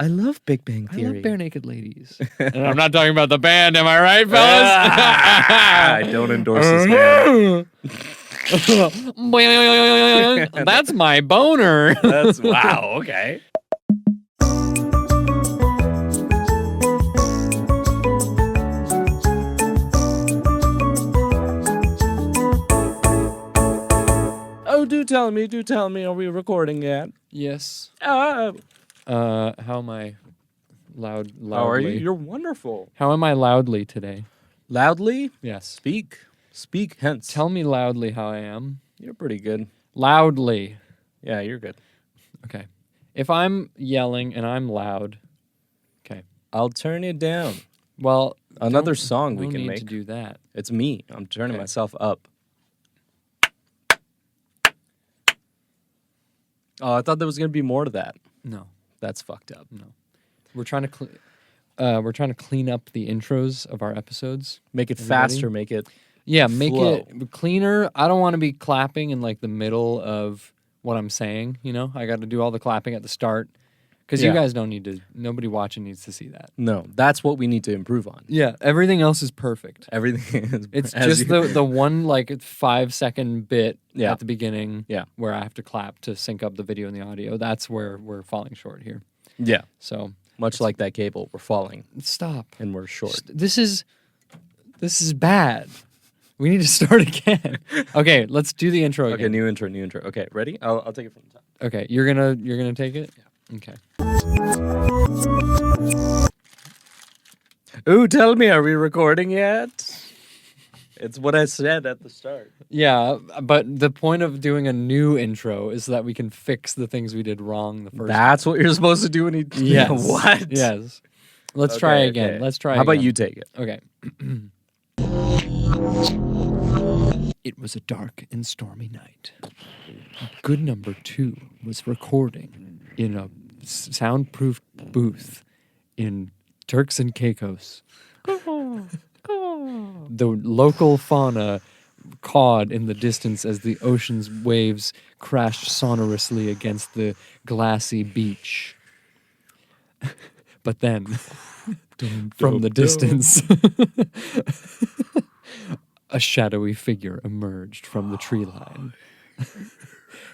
I love Big Bang I Theory. love bare naked ladies. And I'm not talking about the band, am I right, fellas? I don't endorse this man. That's my boner. That's wow. Okay. Oh, do tell me, are we recording yet? Yes. Oh. How am I loudly? How are you? You're wonderful. How am I loudly today? Loudly? Yes. Speak hence. Tell me loudly how I am. You're pretty good. Loudly. Yeah, you're good. Okay. If I'm yelling and I'm loud, okay. I'll turn it down. Well, Another song we no can need make. to do that. It's me. I'm turning Okay. myself up. Oh, I thought there was gonna be more to that. No. That's fucked up. No. We're trying to clean up the intros of our episodes. Make it Everybody? faster. Make it. Yeah, make Flow. it cleaner. I don't want to be clapping in like the middle of what I'm saying, you know? I got to do all the clapping at the start cuz you Yeah. guys don't need to, nobody watching needs to see that. No, that's what we need to improve on. Yeah, everything else is perfect. Everything is. It's as just you- the one like 5-second bit Yeah. at the beginning Yeah. where I have to clap to sync up the video and the audio. That's where we're falling short here. Yeah. So, Much like that cable, we're falling stop. and we're short. This is bad. We need to start again. Okay, let's do the intro Okay, again. new intro. Okay, ready? I'll take it from the top. Okay, you're gonna take it? Yeah. Okay. Ooh, tell me, are we recording yet? It's what I said at the start. Yeah, but the point of doing a new intro is so that we can fix the things we did wrong the first That's what you're supposed to do when you. Yes. What? Yes. Let's try Okay, again. okay. Let's try How about again. you take it? Okay. It was a dark and stormy night. Good number 2 was recording in a soundproof booth in Turks and Caicos. The local fauna cawed in the distance as the ocean's waves crashed sonorously against the glassy beach. But then, from the distance, a shadowy figure emerged from the tree line,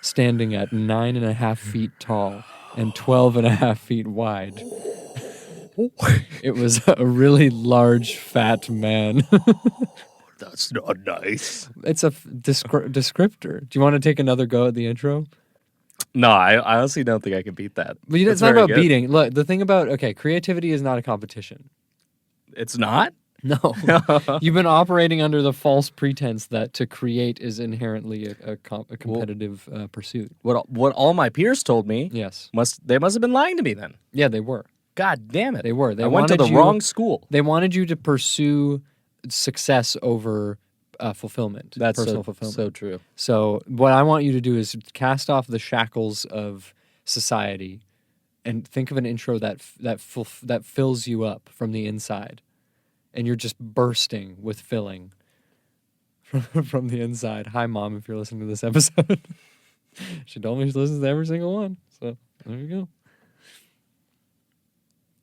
standing at 9.5 feet tall and 12.5 feet wide. It was a really large, fat man. That's not nice. It's a descriptor. Do you want to take another go at the intro? No, I honestly don't think I can beat that. But it's That's not very about good. beating. Look, the thing about, okay, creativity is not a competition. It's not? No. You've been operating under the false pretense that to create is inherently a competitive pursuit. What all my peers told me Yes. must have been lying to me then. Yeah, they were. God damn it. They were. They I went to wanted the you- wrong school. They wanted you to pursue success over fulfillment. That's personal so, fulfillment. so true. So what I want you to do is cast off the shackles of society and think of an intro that fills you up from the inside, and you're just bursting with filling from the inside. Hi, Mom, if you're listening to this episode. She told me she listens to every single one. So there you go.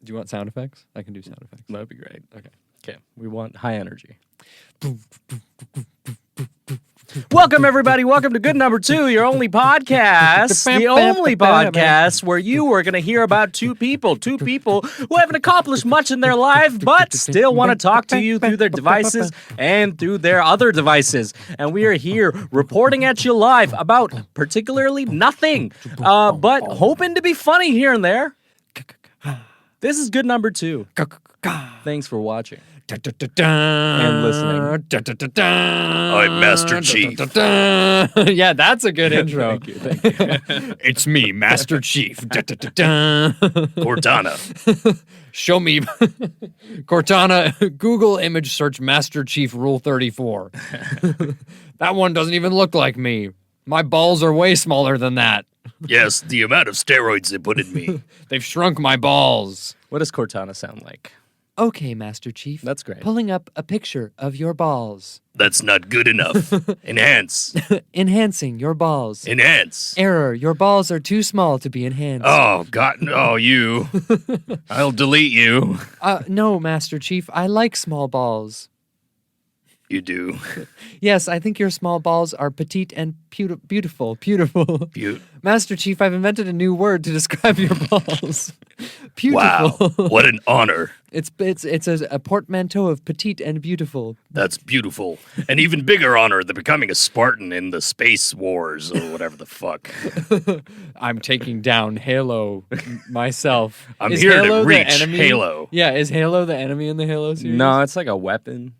Do you want sound effects? I can do sound effects. That'd be great. Okay. Okay. We want high energy. Welcome, everybody. Welcome to Good Number 2, your only podcast. The only podcast where you are going to hear about two people who haven't accomplished much in their life, but still want to talk to you through their devices and through their other devices. And we are here reporting at you live about particularly nothing, but hoping to be funny here and there. This is Good Number 2. Thanks for watching. And listening. I'm Master Chief. Yeah, that's a good intro. Thank you. It's me, Master Chief. Cortana. Show me Cortana. Google image search Master Chief Rule 34. That one doesn't even look like me. My balls are way smaller than that. Yes, the amount of steroids they put in me. They've shrunk my balls. What does Cortana sound like? Okay, Master Chief. That's great. Pulling up a picture of your balls. That's not good enough. Enhance. Enhancing your balls. Enhance. Error. Your balls are too small to be enhanced. Oh, God. Oh, you. I'll delete you. No, Master Chief. I like small balls. You do. Yes, I think your small balls are petite and beautiful. Beautiful. Master Chief, I've invented a new word to describe your balls. Beautiful. Wow. What an honor. It's a portmanteau of petite and beautiful. That's beautiful. An even bigger honor than becoming a Spartan in the Space Wars or whatever the fuck. I'm taking down Halo myself. I'm Is here Halo to the reach enemy? Halo. Yeah, is Halo the enemy in the Halo series? No, it's like a weapon.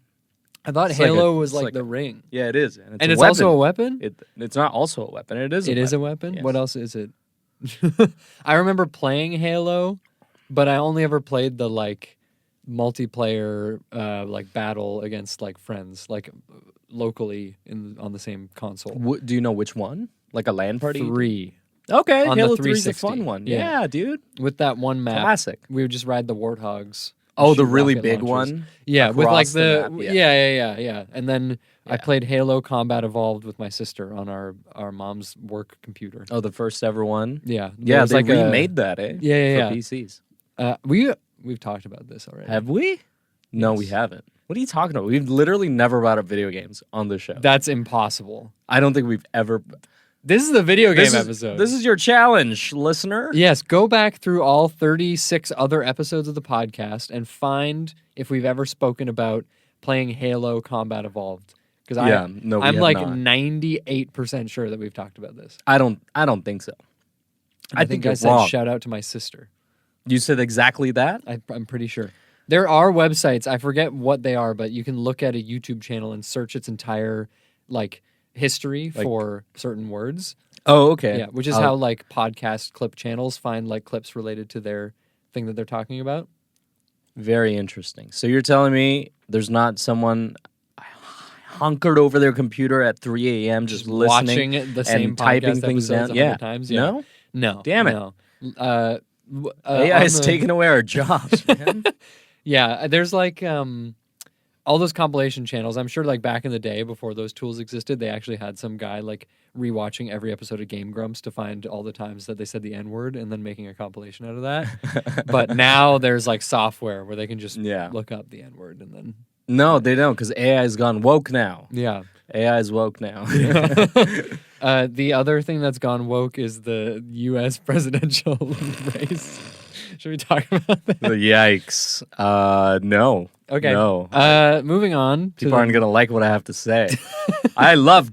I thought it's like Halo a- was it's like like the a- ring. Yeah, it is. And it's also a weapon? It's not also a weapon. It is. It is a weapon? Yes. What else is it? I remember playing Halo, but I only ever played the like multiplayer like battle against like friends, like locally on the same console. Do you know which one? Like a LAN party? 3 Okay, On the Halo 3 is a 360. fun one. Yeah. Yeah, dude. with that one map. Classic. We would just ride the warthogs. Oh, and the shoot really rocket big launchers. one? Yeah, with like across the map, yeah. And then I Yeah. played Halo Combat Evolved with my sister on our mom's work computer. Oh, the first ever one? Yeah, Yeah, there was they like a- remade that, eh? Yeah. For PCs. We've talked about this already. Have we? No, we Yes. haven't. What are you talking about? We've literally never brought up video games on the show. That's impossible. I don't think we've ever. This is the video game This is- episode. This is your challenge, listener. Yes, go back through all 36 other episodes of the podcast and find if we've ever spoken about playing Halo Combat Evolved. Because Yeah, no, we I'm have like not. 98% sure that we've talked about this. I don't think so. And I think I you're said wrong. shout out to my sister. You said exactly that? I'm pretty sure. There are websites, I forget what they are, but you can look at a YouTube channel and search its entire like history Like- for certain words. Oh, okay. Yeah, which is how like podcast clip channels find like clips related to their thing that they're talking about. Very interesting. So you're telling me there's not someone hunkered over their computer at 3 a.m. just listening Watching the same and typing podcast things episodes down? 100 times. Yeah. No? No. Damn it. No. AI on is the- taking away our jobs, man. Yeah, there's like all those compilation channels. I'm sure like back in the day before those tools existed, they actually had some guy like rewatching every episode of Game Grumps to find all the times that they said the N-word and then making a compilation out of that. But now there's like software where they can just Yeah. look up the N-word and then No, they don't, because AI's gone woke now. yeah. AI is woke now. The other thing that's gone woke is the U.S. presidential race. Should we talk about that? Yikes. No. Okay. No. Moving on. To People aren't going to like what I have to say. I love.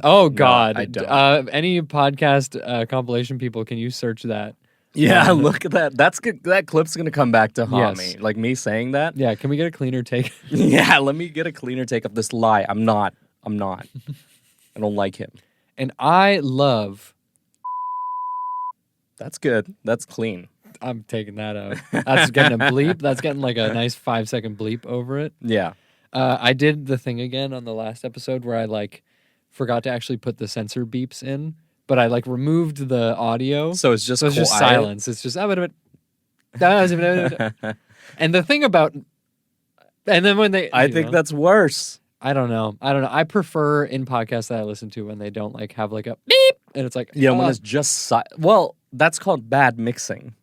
Oh God! I don't. Any podcast compilation people, can you search that? Yeah, look at that. That's good. That clip's going to come back to haunt Yes. me. Like me saying that. Yeah, can we get a cleaner take? Yeah, let me get a cleaner take of this lie. I'm not. I don't like him. And I love. That's good. That's clean. I'm taking that out. That's getting a bleep. That's getting like a nice 5-second bleep over it. Yeah. I did the thing again on the last episode where I like forgot to actually put the censor beeps in, but I like removed the audio. So it's just So it's just quiet? silence. It's just and the thing about and then when they I you think know, that's worse. I don't know. I prefer in podcasts that I listen to when they don't like have like a beep and it's like Yeah, when it's just well, that's called bad mixing.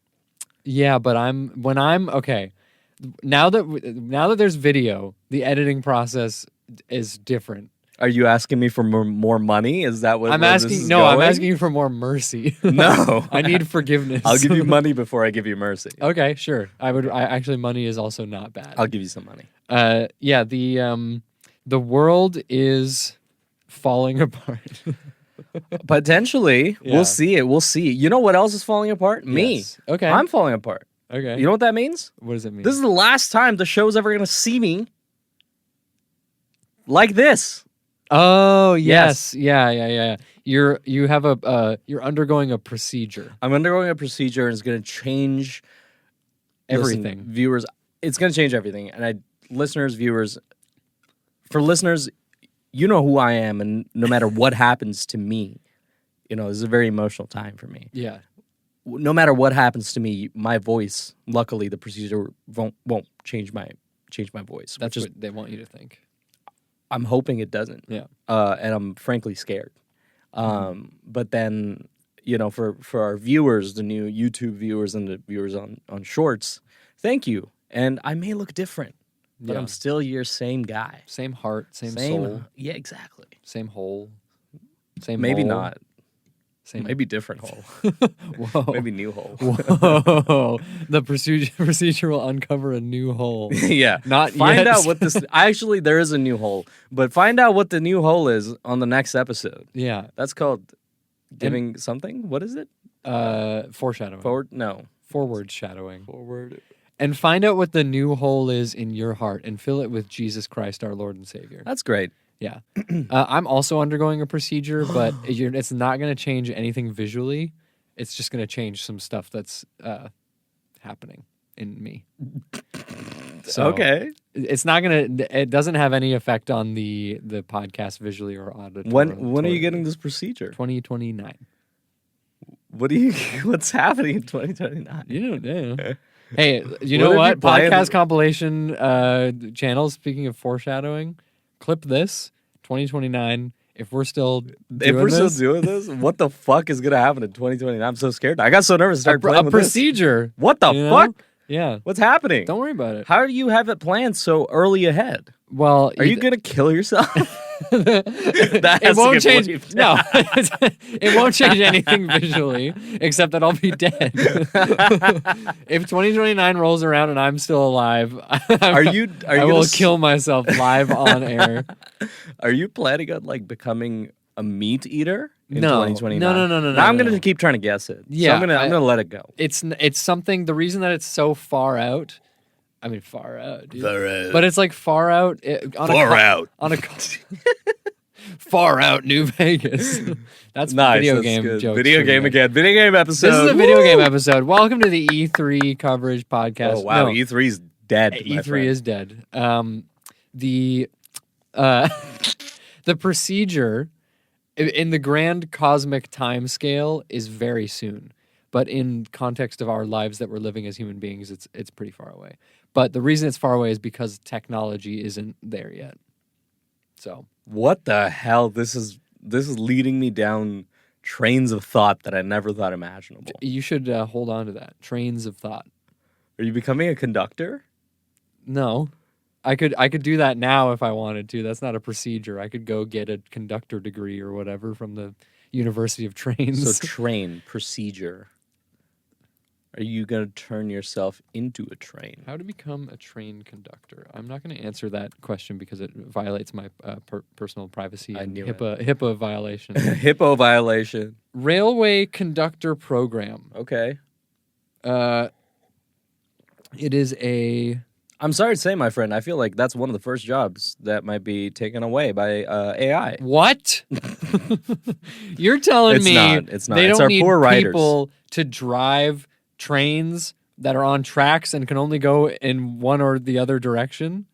yeah, but when I'm okay. Now that there's video, the editing process is different. Are you asking me for more money? Is that what I'm where this asking is no, I'm going? asking you for more mercy. No. I need forgiveness. I'll give you money before I give you mercy. Okay, sure. I actually money is also not bad. I'll give you some money. Yeah, the world is falling apart. Potentially. Yeah. We'll see it. We'll see. You know what else is falling apart? Me. Yes. Okay. I'm falling apart. Okay. You know what that means? What does it mean? This is the last time the show's ever going to see me like this. Oh yes. Yeah. You're undergoing a procedure. I'm undergoing a procedure and it's going to change Everything. listen, viewers, it's going to change everything. And listeners, viewers, for listeners, you know who I am, and no matter what happens to me, this is a very emotional time for me. Yeah. no matter what happens to me, my voice, luckily the procedure won't change my voice. That's which is, what they want you to think. I'm hoping it doesn't. Yeah. And I'm frankly scared. But then, for our viewers, the new YouTube viewers and the viewers on Shorts, thank you. And I may look different, but Yeah. I'm still your same guy. Same heart, same soul, Yeah, exactly. same hole, same Maybe mole, not. Same. Maybe different hole. Whoa. Maybe new hole. Whoa. The procedure will uncover a new hole. Yeah. Not Find yet. out what this. Actually, there is a new hole, but find out what the new hole is on the next episode. Yeah. That's called giving something. What is it? Foreshadowing. Forward shadowing. Forward. And find out what the new hole is in your heart and fill it with Jesus Christ, our Lord and Savior. That's great. Yeah. I'm also undergoing a procedure, but it's not going to change anything visually. It's just going to change some stuff that's happening in me. So Okay. It's not going to, it doesn't have any effect on the podcast visually or auditorily. When are you getting this procedure? 2029. What's happening in 2029? You know. Hey, you What know if what? you planned- Podcast compilation channel, speaking of foreshadowing, clip this, 2029. If we're still doing this, what the fuck is gonna happen in 2029? I'm so scared. I got so nervous. I started a playing with this. procedure. What the you know? fuck? Yeah. What's happening? Don't worry about it. How do you have it planned so early ahead? Well, Are you gonna kill yourself? That it has to won't get change. bleeped No, it won't change anything visually, except that I'll be dead. If 2029 rolls around and I'm still alive, Are you I will kill myself live on air. Are you planning on becoming a meat eater in No. 2029? No, Now I'm no. gonna keep trying to guess it. Yeah, so I'm gonna let it go. It's something. The reason that it's so far out. I mean, far out, dude. But it's like far out. out. On a far out New Vegas. That's Nice. video That's game good. jokes. Video for game you. again. Video game episode. This is a video game episode. Welcome to the E3 coverage podcast. Oh wow, No, E3's dead. my E3 friend. is dead. The procedure in the grand cosmic time scale is very soon, but in context of our lives that we're living as human beings, it's pretty far away. But the reason it's far away is because technology isn't there yet. So What the hell? This is leading me down trains of thought that I never thought imaginable. you should hold on to that. Trains of thought. Are you becoming a conductor? No. I could do that now if I wanted to. That's not a procedure. I could go get a conductor degree or whatever from the University of Trains. So train procedure. Are you gonna turn yourself into a train? How to become a train conductor? I'm not going to answer that question because it violates my personal privacy I and knew it. HIPAA violation. Hippo violation. Railway conductor program. Okay. It is a I'm sorry to say, my friend, I feel like that's one of the first jobs that might be taken away by AI. what? You're telling It's me not. It's not. they It's don't our need poor writers. people to drive trains that are on tracks and can only go in one or the other direction?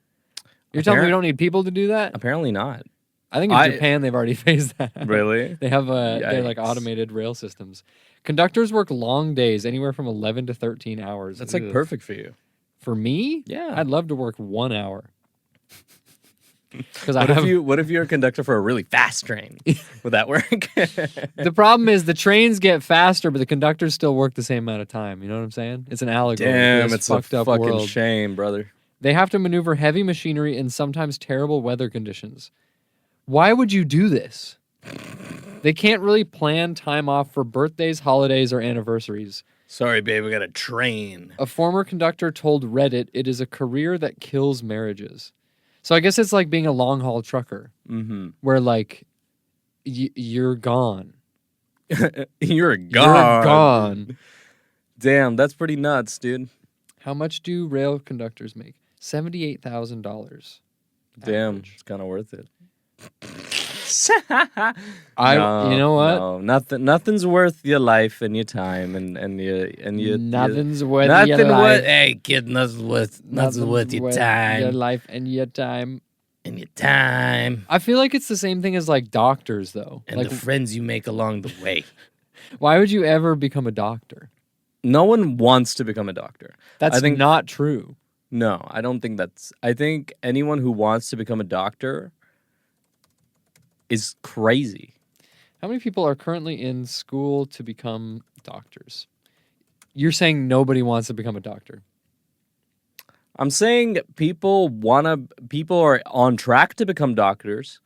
You're telling me we don't need people to do that? Apparently not. I think in Japan they've already phased that. Really? They have they're like Yikes. automated rail systems. Conductors work long days, anywhere from 11 to 13 hours. That's like Ugh. perfect for you. For me? Yeah. I'd love to work 1 hour. Because I What have if you're a conductor for a really fast train? Would that work? the problem is the trains get faster, but the conductors still work the same amount of time. You know what I'm saying? It's an allegory. Damn, for this it's a fucked up fucking world. shame, brother. They have to maneuver heavy machinery in sometimes terrible weather conditions. Why would you do this? They can't really plan time off for birthdays, holidays, or anniversaries. Sorry, babe, we got a train. A former conductor told Reddit it is a career that kills marriages. So I guess it's like being a long haul trucker, Mm-hmm. where like you're gone. You're gone. You're gone. Damn, that's pretty nuts, dude. How much do rail conductors make? $78,000. Damn, Average. it's kind of worth it. You know what? No, nothing's worth your life and your time and your Nothing's worth nothing your life. worth. Hey, kid, nothing's worth your time Your life and your time. and your time I feel like it's the same thing as like doctors, though. and Like, the friends you make along the way. why would you ever become a doctor? No one wants to become a doctor. That's I think not true. No, I don't think that's. I think anyone who wants to become a doctor is crazy. How many people are currently in school to become doctors? You're saying nobody wants to become a doctor. I'm saying people are on track to become doctors,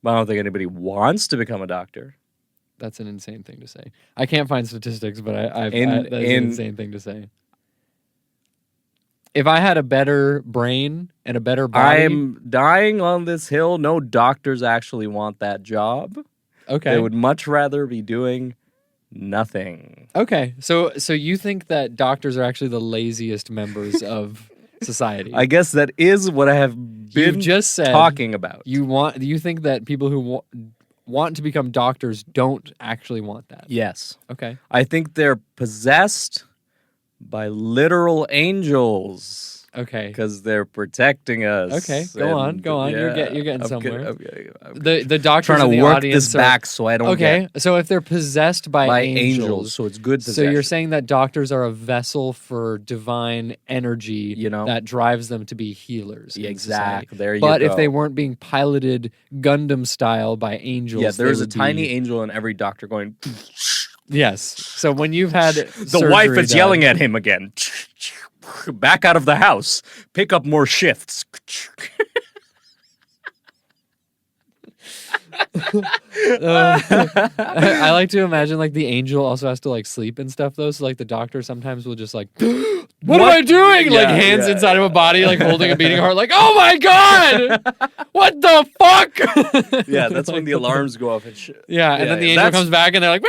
but I don't think anybody wants to become a doctor. That's an insane thing to say. I can't find statistics, but that is an insane thing to say. If I had a better brain and a better body... I'm dying on this hill. No doctors actually want that job. Okay. They would much rather be doing nothing. Okay. So you think that doctors are actually the laziest members of society? I guess that is what I have been You've just said talking about. You think that people who want to become doctors don't actually want that? Yes. Okay. I think they're possessed by literal angels. Okay. Because they're protecting us. Okay. Go on. Yeah, You're getting somewhere. I'm The doctors trying in to the work audience this are, back so I don't okay. So if they're possessed by angels, so it's good so possession. you're saying that doctors are a vessel for divine energy, that drives them to be healers. Yeah, in society. exactly. There you go. But if they weren't being piloted Gundam style by angels, yeah, there's they a would tiny be... angel in every doctor going. Yes. So when you've had The wife is yelling at him again. Back out of the house. Pick up more shifts. I like to imagine like the angel also has to like sleep and stuff though. So like the doctor sometimes will just like, what am I doing? Like hands inside of a body, like holding a beating heart, like, oh my God, what the fuck? Yeah, that's when the alarms go off and shit. Yeah, and then the angel comes back and they're like,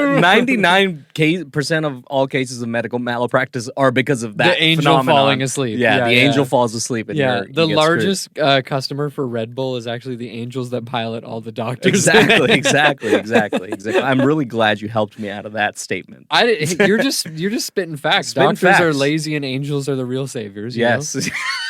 99% of all cases of medical malpractice are because of that the angel phenomenon. falling asleep. Yeah, the angel falls asleep. And the largest customer for Red Bull is actually the angels that pilot all the doctors. Exactly. I'm really glad you helped me out of that statement. You're just spitting facts. Doctors are lazy and angels are the real saviors. Yes.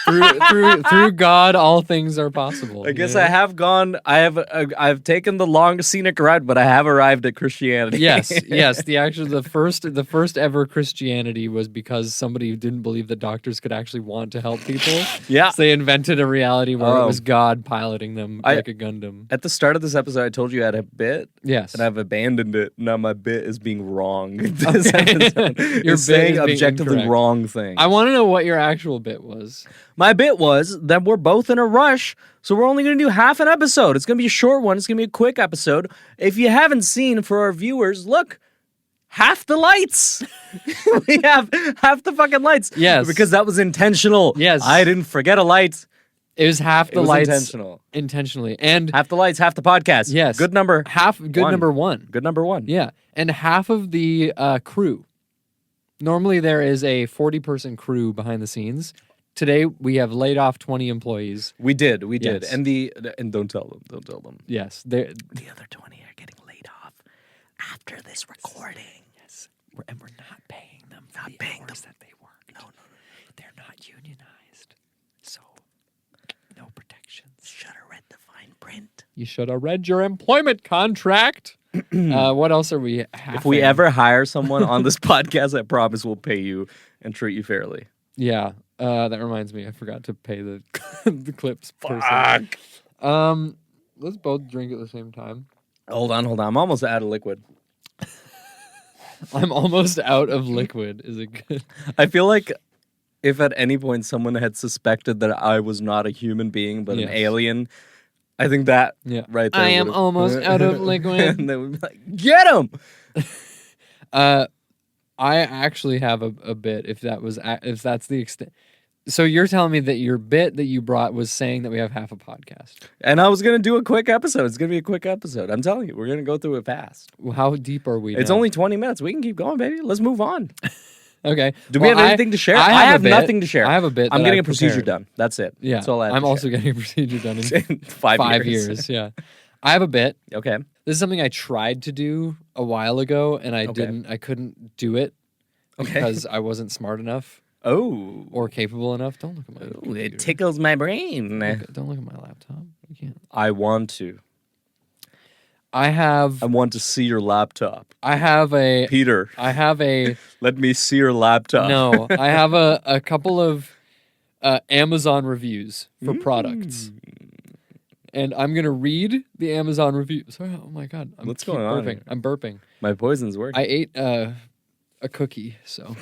through God, all things are possible. I guess I have gone. I've taken the long scenic route, but I have arrived at Christianity. Yes. The first ever Christianity was because somebody didn't believe that doctors could actually want to help people. Yeah, so they invented a reality where it was God piloting them like a Gundam. At the start of this episode, I told you I had a bit. Yes, and I've abandoned it. Now my bit is being wrong. You're saying objectively incorrect. Wrong thing. I want to know what your actual bit was. My bit was that we're both in a rush, so we're only going to do half an episode. It's going to be a short one. It's going to be a quick episode. If you haven't seen, for our viewers, look, half the lights. We have half the fucking lights. Yes. Because that was intentional. Yes. I didn't forget a light. It was half the lights. Intentionally. And half the lights, half the podcast. Yes. Good number. Number one. Good number one. Yeah. And half of the crew. Normally there is a 40-person crew behind the scenes. Today we have laid off 20 employees. We did. Yes. And don't tell them. Yes. The other 20 are getting laid off after this recording. Yes. And we're not paying them for the hours that they work. No. They're not unionized. So no protections. Should have read the fine print. You should have read your employment contract. What else are we having? If we ever hire someone on this podcast, I promise we'll pay you and treat you fairly. Yeah. That reminds me, I forgot to pay the the clips person. Fuck. Let's both drink at the same time. Hold on. I'm almost out of liquid. I'm almost out of liquid. Is it good? I feel like if at any point someone had suspected that I was not a human being but an alien, I think that right there. I am almost out of liquid. And they would be like, get him! I actually have a bit, if that's the extent. So you're telling me that your bit that you brought was saying that we have half a podcast. And I was going to do a quick episode. It's going to be a quick episode. I'm telling you, we're going to go through it fast. Well, how deep are we It's now? only 20 minutes. We can keep going, baby. Let's move on. Okay. Do we have anything to share? I have nothing to share. I have a bit. I'm getting a procedure done. That's it. Yeah. That's all I have I'm to also share. getting a procedure done in 5 years. Yeah. I have a bit. Okay. This is something I tried to do a while ago and I couldn't do it because I wasn't smart enough. Oh. Or capable enough. Don't look at my computer. It tickles my brain. Don't look at my laptop. You can't. I want to. I have I want to see your laptop. I have a Peter, let me see your laptop. no. I have a couple of Amazon reviews for products. And I'm going to read the Amazon reviews. Oh my God. What's keep going on burping. here? I'm burping. My poison's working. I ate a cookie, so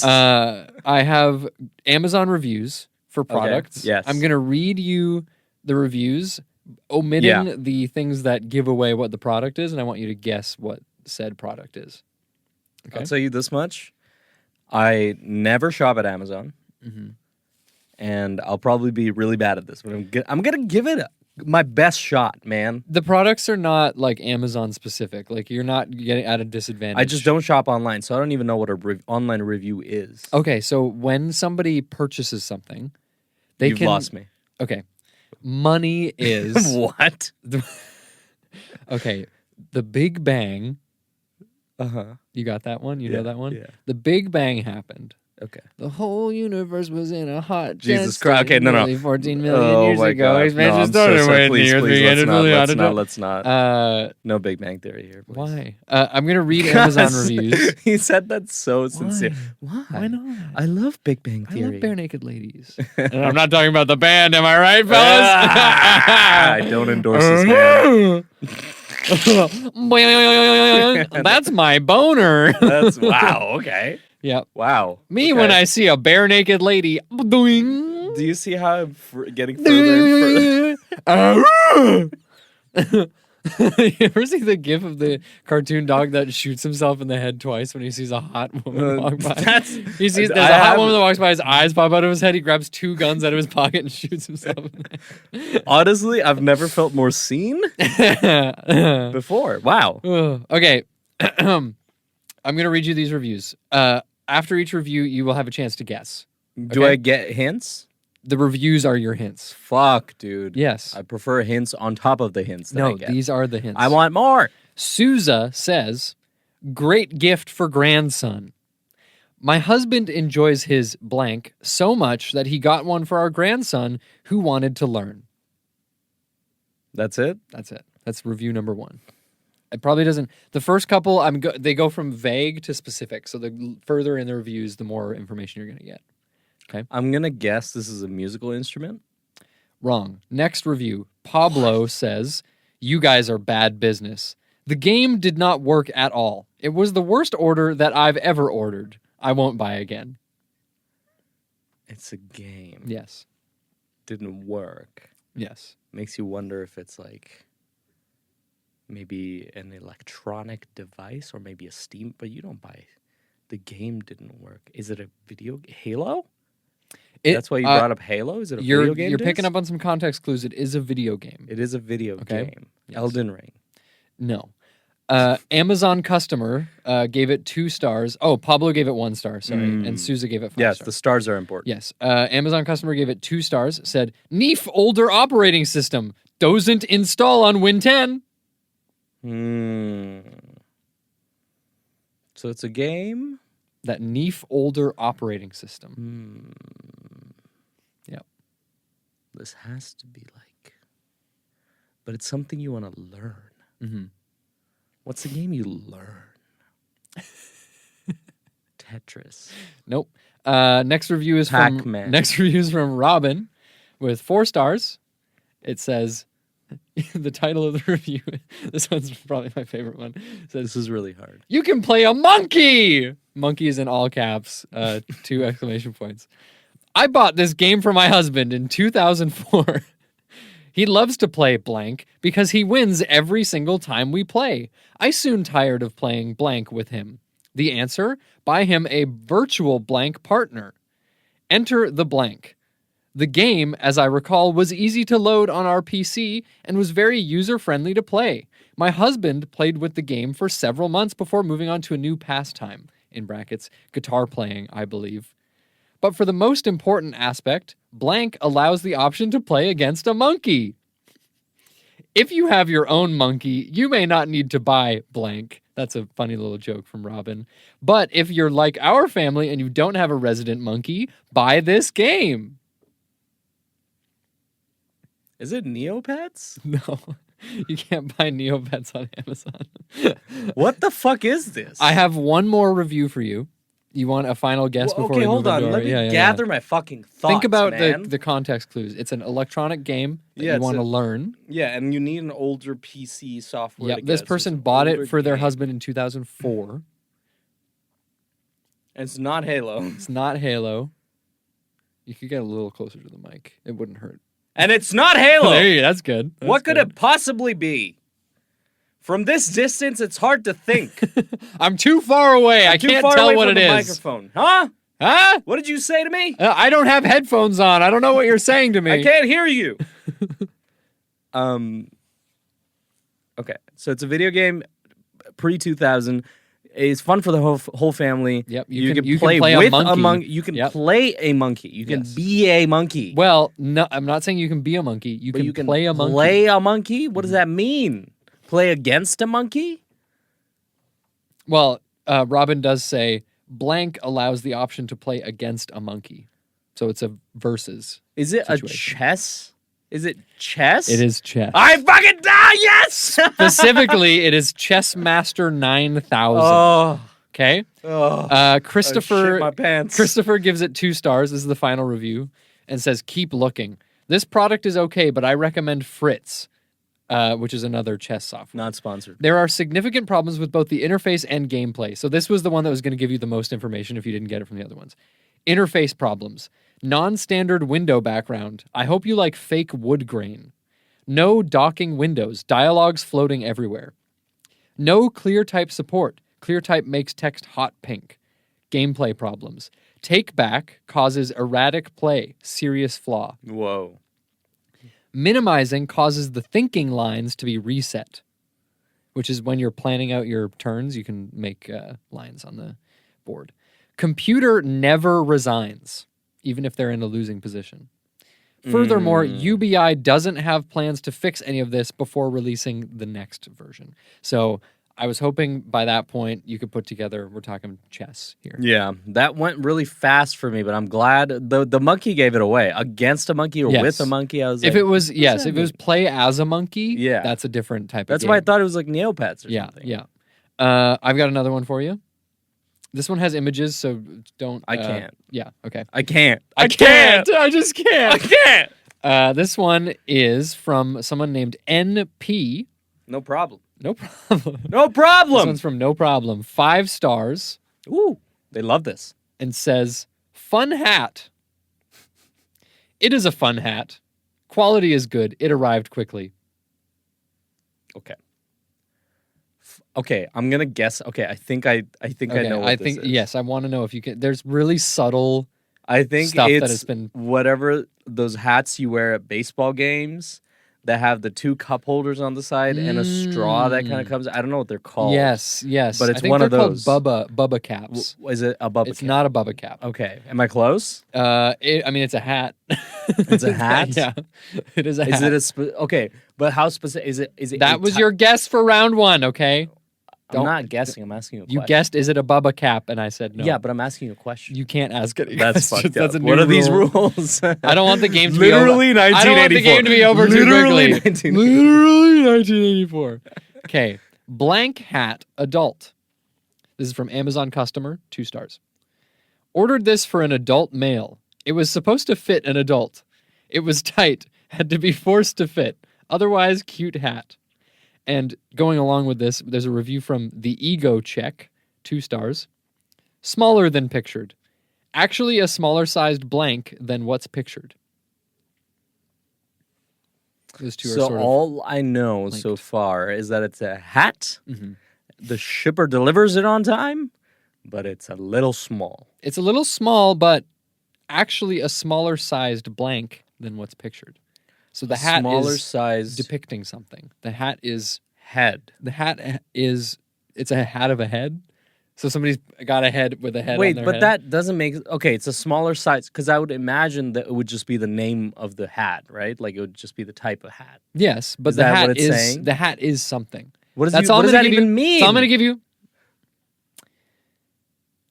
I have Amazon reviews for products. Yes. I'm going to read you the reviews, omitting the things that give away what the product is, and I want you to guess what said product is. Okay? I'll tell you this much. I never shop at Amazon. And I'll probably be really bad at this, but I'm going to give it my best shot, man. The products are not like Amazon specific. Like you're not getting at a disadvantage. I just don't shop online, so I don't even know what a online review is. Okay, so when somebody purchases something, they You've can lost me. Okay. Money is What? okay. The Big Bang. Uh-huh. You got that one? You know that one? Yeah. The Big Bang happened. Okay. The whole universe was in a hot Jesus jet Christ. Okay, no. 14 million Oh years my ago. God. Expansion No, I'm so started sorry. when Please, the Earth please, began to really let's not. No Big Bang Theory here, please. Why? I'm going to read Amazon reviews. He said that so sincere. Why? Why? Why not? I love Big Bang I Theory. love bare naked ladies. And I'm not talking about the band, am I right, fellas? I don't endorse this man. That's my boner. That's wow. Okay. Yep. Wow. Me okay. when I see a bare naked lady. Do you see how I'm getting further and further? You ever see the gif of the cartoon dog that shoots himself in the head twice when he sees a hot woman walk by? He sees there's a hot woman that walks by, his eyes pop out of his head, he grabs 2 guns out of his pocket and shoots himself in the head. Honestly, I've never felt more seen before. Wow. Okay. I'm going to read you these reviews. After each review, you will have a chance to guess. Do I get hints? The reviews are your hints. Fuck, dude. Yes. I prefer hints on top of the hints that I No, get. these are the hints. I want more. Souza says, great gift for grandson. My husband enjoys his blank so much that he got one for our grandson who wanted to learn. That's it? That's it. That's review number 1. It probably doesn't. The first couple, they go from vague to specific. So the further in the reviews, the more information you're going to get. Okay. I'm going to guess this is a musical instrument. Wrong. Next review. Pablo says, you guys are bad business. The game did not work at all. It was the worst order that I've ever ordered. I won't buy again. It's a game. Yes. Didn't work. Yes. Makes you wonder if it's like maybe an electronic device or maybe a Steam, but you don't buy. The game didn't work. Is it a video Halo? That's why you brought up Halo? Is it a video game? You're picking up on some context clues. It is a video game. It is a video game. Yes. Elden Ring. No. Amazon customer gave it 2 stars. Oh, Pablo gave it 1 star, sorry. And Souza gave it 5 Yes, stars. the stars are important. Yes. Amazon customer gave it 2 stars, said, Neef older operating system. Doesn't install on Win 10. So it's a game? That Neef older operating system. Yep. This has to be like... But it's something you want to learn. Mm-hmm. What's the game you learn? Tetris. Nope. Next review is Pac-Man. from Robin with 4 stars. It says... the title of the review, this one's probably my favorite one, says, This is really hard. you can play a monkey! Monkey is in all caps, 2 exclamation points. I bought this game for my husband in 2004. He loves to play blank because he wins every single time we play. I soon tired of playing blank with him. The answer? Buy him a virtual blank partner. Enter the blank. The game, as I recall, was easy to load on our PC and was very user-friendly to play. My husband played with the game for several months before moving on to a new pastime, in brackets, guitar playing, I believe. But for the most important aspect, blank allows the option to play against a monkey. If you have your own monkey, you may not need to buy blank. That's a funny little joke from Robin. But if you're like our family and you don't have a resident monkey, buy this game. Is it Neopets? No. You can't buy Neopets on Amazon. What the fuck is this? I have one more review for you. You want a final guess before okay, we hold move on. into Let our- me gather my fucking thoughts. Think about man. the context clues. It's an electronic game that Yeah, you it's want to a- learn. Yeah, and you need an older PC software. Yep. to This get it, so it's person an bought older it for their game. husband in 2004. And it's not Halo. It's not Halo. You could get a little closer to the mic. It wouldn't hurt. And it's not Halo. There you go. That's good. What could it possibly be? From this distance, it's hard to think. I'm too far away. I Too can't far tell away what from it the is. microphone. Huh? Huh? What did you say to me? I don't have headphones on. I don't know what you're saying to me. I can't hear you. Okay, so it's a video game pre-2000. It's fun for the whole family. Yep, You can you play can play with a monkey. You can Yep. play a monkey. You can Yes. be a monkey. Well, no, I'm not saying you can be a monkey. You But can you can play a monkey. Play a monkey? What does that mean? Play against a monkey? Well, Robin does say blank allows the option to play against a monkey. So it's a versus. Is it Situation. a chess? Is it chess? It is chess. I fucking die. Yes. Specifically, it is Chessmaster 9000. Oh. Okay. Oh. Christopher Shit my pants. Christopher gives it 2 stars. This is the final review, and says, "Keep looking. This product is okay, but I recommend Fritz, which is another chess software. Not sponsored. There are significant problems with both the interface and gameplay." So this was the one that was going to give you the most information if you didn't get it from the other ones. Interface problems. Non-standard window background. I hope you like fake wood grain. No docking windows. Dialogues floating everywhere. No clear type support. Clear type makes text hot pink. Gameplay problems. Take back causes erratic play. Serious flaw. Whoa. Minimizing causes the thinking lines to be reset, which is when you're planning out your turns, you can make lines on the board. Computer never resigns, even if they're in a losing position. Furthermore, UBI doesn't have plans to fix any of this before releasing the next version. So I was hoping by that point you could put together, we're talking chess here. Yeah, that went really fast for me, but I'm glad the monkey gave it away. Against a monkey or Yes. with a monkey, I was If like, it was, yes, that if it was play as a monkey, Yeah. that's a different type that's of game. why I thought it was like Neopets or Yeah, something. yeah. I've got another one for you. This one has images, so don't. I can't. Yeah. Okay. I can't. I just can't. I can't. This one is from someone named NP. No problem. No problem. No This problem. one's from No Problem. 5 stars Ooh, they love this. and says, "Fun hat. It is a fun hat. Quality is good. It arrived quickly." Okay. Okay, I'm gonna guess. Okay, I think I know. What this is. yes. I want to know if you can. There's really subtle. I think stuff that it's has been- whatever those hats you wear at baseball games that have the 2 cup holders on the side and a straw that kind of comes. I don't know what they're called. Yes, yes. But I it's think one they're of those. called Bubba caps. Is it a Bubba It's cap? not a Bubba cap. Okay, am I close? I mean, it's a hat. It's a hat? Yeah, it is a hat. Is it a okay? But how specific is it? Is it That a was ti- your guess for round 1, okay? I'm don't- not guessing. I'm asking you a You question. guessed, is it a Bubba cap? And I said no. Yeah, but I'm asking you a question. You can't ask it. That's fucked That's up. a new What are these rule. rules? I don't want the game to Literally be over. I don't want the 1984. game to be over Literally too quickly. 1984. Literally 1984. Okay. Blank hat adult. This is from Amazon customer, 2 stars. Ordered this for an adult male. It was supposed to fit an adult. It was tight, had to be forced to fit. Otherwise, cute hat. And going along with this, there's a review from The Ego Check, 2 stars. Smaller than pictured. Actually a smaller sized blank than what's pictured. Those two are So sort all I know so linked. far is that it's a hat. Mhm. The shipper delivers it on time, but it's a little small. It's a little small, but actually a smaller sized blank than what's pictured. So the hat smaller is sized depicting something. The hat is head. it's a hat of a head. So somebody's got a head with a head on Wait, their but head. that doesn't make okay. It's a smaller size because I would imagine that it would just be the name of the hat, right? Like it would just be the type of hat. Yes, but Is the that hat what it's is saying? the hat is something. What does, That's all what I'm does gonna that give even you. mean? So I'm going to give you.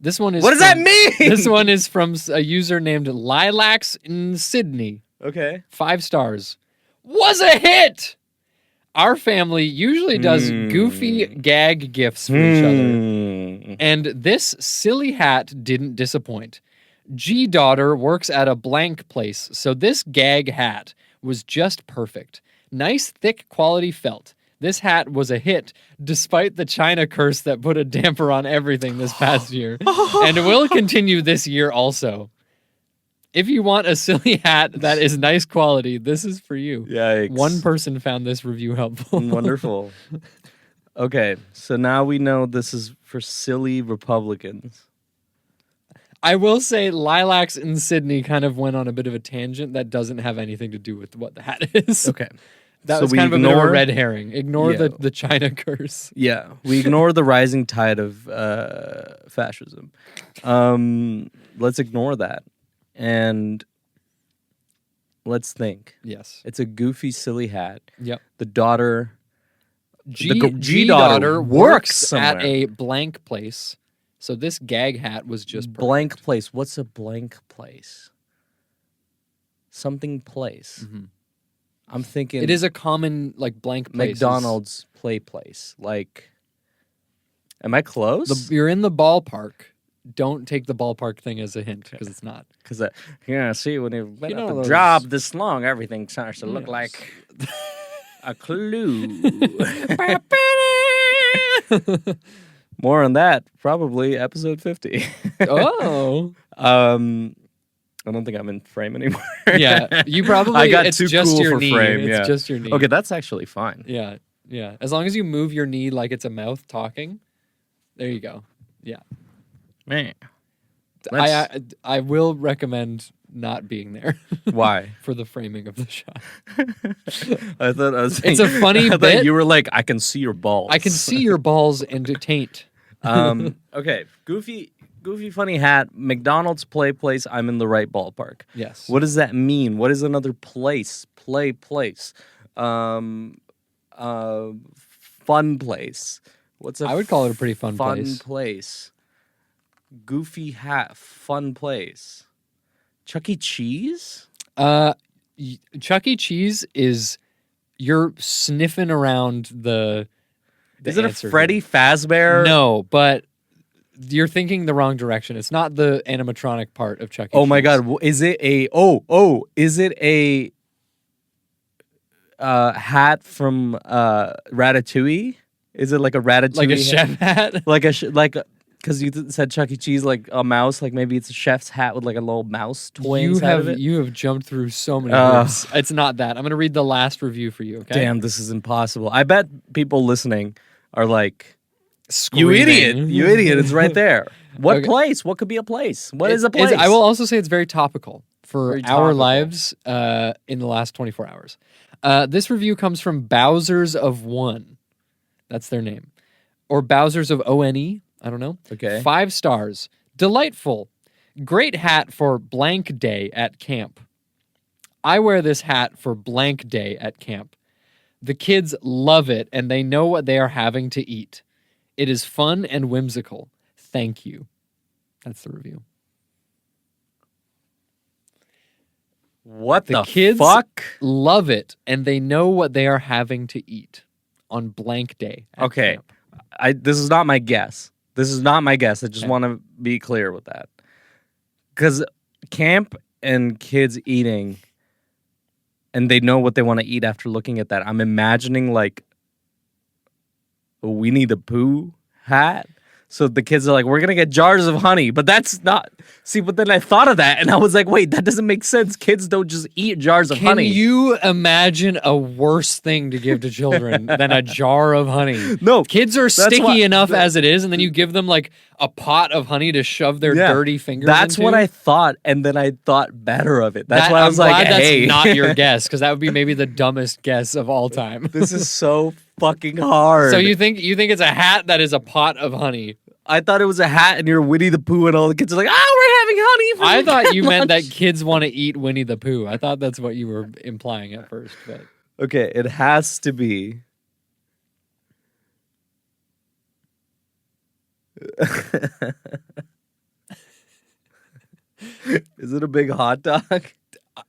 This one is. What does that from- mean? This one is from a user named Lilacs in Sydney. Okay. 5 stars. Was a hit. Our family usually does goofy gag gifts for each other. And this silly hat didn't disappoint. G-daughter works at a blank place, so this gag hat was just perfect. Nice, thick quality felt. This hat was a hit, despite the China curse that put a damper on everything this past year, and will continue this year also. If you want a silly hat that is nice quality, this is for you. Yikes. One person found this review helpful. Wonderful. Okay, so now we know this is for silly Republicans. I will say Lilacs in Sydney kind of went on a bit of a tangent that doesn't have anything to do with what the hat is. Okay. That So was we kind of a bit of a ignore- red herring. Ignore Yeah. the China curse. Yeah, we ignore the rising tide of fascism. Let's ignore that. And let's think. Yes. It's a goofy, silly hat. Yep. The daughter... G-daughter G-daughter works works at somewhere. a blank place. So this gag hat was just perfect. Blank place. What's a blank place? Something place. I'm thinking... It is a common like blank place. McDonald's play place. Like... Am I close? You're in the ballpark. Don't take the ballpark thing as a hint because it's not. Because, see, when you've been You at know the those- job this long, everything starts to look Yes. like a clue. More on that, probably episode 50. Oh. I don't think I'm in frame anymore. Yeah. You probably I got it's too just cool your for knee. frame. It's Yeah. just your knee. Okay, that's actually fine. Yeah. Yeah. As long as you move your knee like it's a mouth talking. There you go. Yeah. Man. I will recommend not being there Why? for the framing of the shot. I thought I was. It's a funny I thought bit. you were like, I can see your balls. I can see your balls and taint. Okay, goofy, funny hat. McDonald's play place. I'm in the right ballpark. Yes. What does that mean? What is another place? Place. Fun place. What's a I would call it a pretty fun place? place. Goofy hat. Fun place. Chuck E. Cheese? Chuck E. Cheese is you're sniffing around the Is it a answer Freddy here. Fazbear? No, but you're thinking the wrong direction. It's not the animatronic part of Chuck E. Oh my Cheese. God! Is it a? Is it a hat from Ratatouille? Is it like a Ratatouille? Like a chef hat? Because you said Chuck E. Cheese, like a mouse, like maybe it's a chef's hat with like a little mouse toy You inside of have it. you have jumped through so many Ugh. hoops. It's not that. I'm gonna read the last review for you. Okay. Damn, this is impossible. I bet people listening are like, Screaming. you idiot! It's right there. What Okay. place? What could be a place? What is a It place? I will also say it's very topical for Very our topical. lives in the last 24 hours. This review comes from Bowsers of One. That's their name. Or Bowsers of ONE. I don't know. Okay. 5 stars. Delightful. Great hat for blank day at camp. I wear this hat for blank day at camp. The kids love it and they know what they are having to eat. It is fun and whimsical. Thank you. That's the review. What The the kids fuck? Love it and they know what they are having to eat on blank day. At Okay. camp. This is not my guess. I just Okay. want to be clear with that. Because camp and kids eating, and they know what they want to eat after looking at that. I'm imagining like a Winnie the Pooh hat. So the kids are like, we're going to get jars of honey. But that's not... See, but then I thought of that, and I was like, wait, that doesn't make sense. Kids don't just eat jars of Can honey. you imagine a worse thing to give to children than a jar of honey? No. Kids are That's sticky why- enough as it is, and then you give them like a pot of honey to shove their Yeah. dirty fingers That's into. what I thought, and then I thought better of it. That's why I was I'm like, glad hey. that's not your guess, because that would be maybe the dumbest guess of all time. This is so fucking hard. So you think it's a hat that is a pot of honey? I thought it was a hat and you're Winnie the Pooh and all the kids are like, we're having honey for I some thought you meant that lunch." kids want to eat Winnie the Pooh. I thought that's what you were implying at first, but Okay, it has to be. Is it a big hot dog?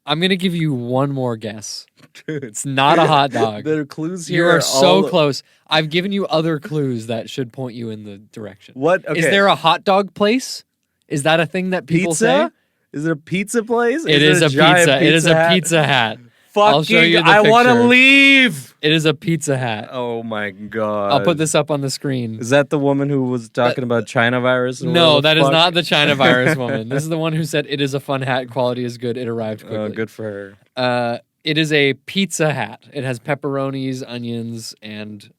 I'm gonna give you one more guess. It's not a hot dog. There are clues here. You are so all- close. I've given you other clues that should point you in the direction. What? Okay. Is there a hot dog place? Is that a thing that people say? pizza? Is it a pizza place? It is a giant pizza. It is a hat? Pizza Hat. Fucking, I'll show you the I want to picture. leave. It is a Pizza Hat. Oh my god. I'll put this up on the screen. Is that the woman who was talking about China virus? or No, whatever that the is fuck? not the China virus woman. This is the one who said it is a fun hat. Quality is good. It arrived quickly. Oh, good for her. It is a pizza hat. It has pepperonis, onions, and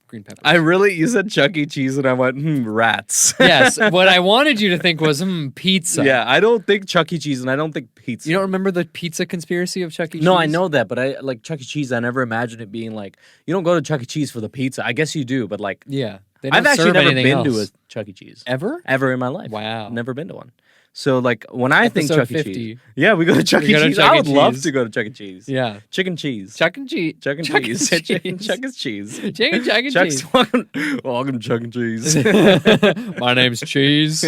green peppers. You said Chuck E. Cheese, and I went, rats. Yes, what I wanted you to think was pizza. Yeah, I don't think Chuck E. Cheese, and I don't think pizza. You don't remember the pizza conspiracy of Chuck E. Cheese? No, I know that, but I like Chuck E. Cheese. I never imagined it being like you don't go to Chuck E. Cheese for the pizza. I guess you do, but like Yeah, they don't I've actually serve never anything been to else. a Chuck E. Cheese Ever. in my life. Wow. never been to one. So like when I think Episode Chuck E. 50. Cheese, yeah, we go to Chuck We E. go to Cheese. Chuck I E. would love Cheese. to go to Chuck E. Cheese. Yeah, Chicken cheese. Chuck and Cheese. Chuck and Chuck cheese. and cheese. Chuck is cheese. Chicken Chuck and Chuck's Cheese. welcome Chuck and Cheese. My name's Cheese.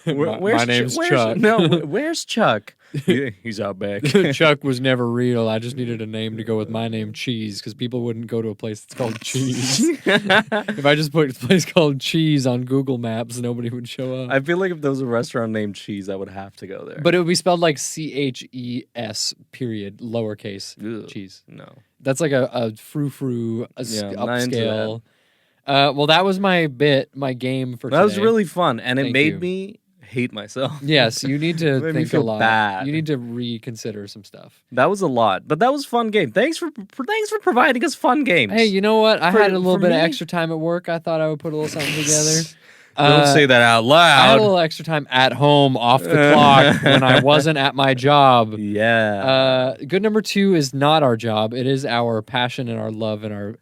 My name's Chuck. No, where's Chuck? He's out back. Chuck was never real. I just needed a name to go with my name, Cheese, because people wouldn't go to a place that's called Cheese. If I just put a place called Cheese on Google Maps, nobody would show up. I feel like if there was a restaurant named Cheese, I would have to go there. But it would be spelled like CHES period lowercase Ugh, cheese. no. That's like a frou-frou Yeah, I'm not into upscale. Well, that was my game for today. That was really fun, and it Thank made you. me hate myself. Yes, you need to Made me think a feel lot. bad. You need to reconsider some stuff. That was a lot, but that was a fun game. Thanks for providing us fun games. Hey, you know what? I For- had a little for bit of me- extra time at work. I thought I would put a little something together. Don't say that out I had a loud. little extra time at home off the clock when I wasn't at my job. Yeah. Good number 2 is not our job. It is our passion and our love and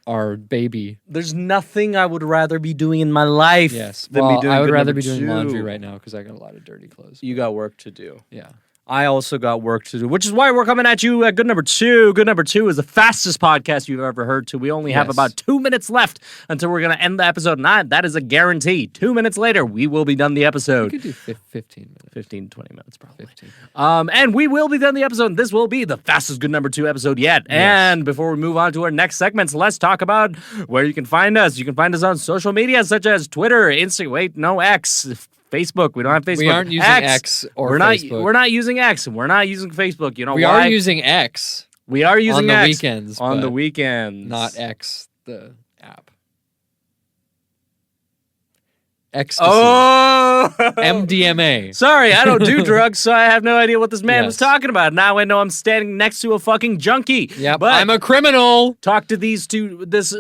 our baby. There's nothing I would rather be doing in my life. Yes. Than Well, be doing I would good rather number be doing 2. laundry right now because I got a lot of dirty clothes. You got work to do. Yeah. I also got work to do, which is why we're coming at you at Good Number 2. Good Number 2 is the fastest podcast you've ever heard to. We only have Yes. about 2 minutes left until we're going to end the episode. And that is a guarantee. 2 minutes later, we will be done the We episode. could do 15 minutes. 15, 20 minutes probably. 15. And we will be done the episode. This will be the fastest Good Number 2 episode yet. Yes. And before we move on to our next segments, let's talk about where you can find us. You can find us on social media such as Twitter, X, Facebook. We don't have Facebook. We aren't using X or we're Facebook. Not. We're not using X. We're not using Facebook. You know We why? are using X We are using on the X weekends. on the but weekends. Not X, the app. Ecstasy. Oh, MDMA. Sorry, I don't do drugs, so I have no idea what this man was Yes. talking about. Now I know I'm standing next to a fucking junkie. Yep. but I'm a criminal. talk to these two, this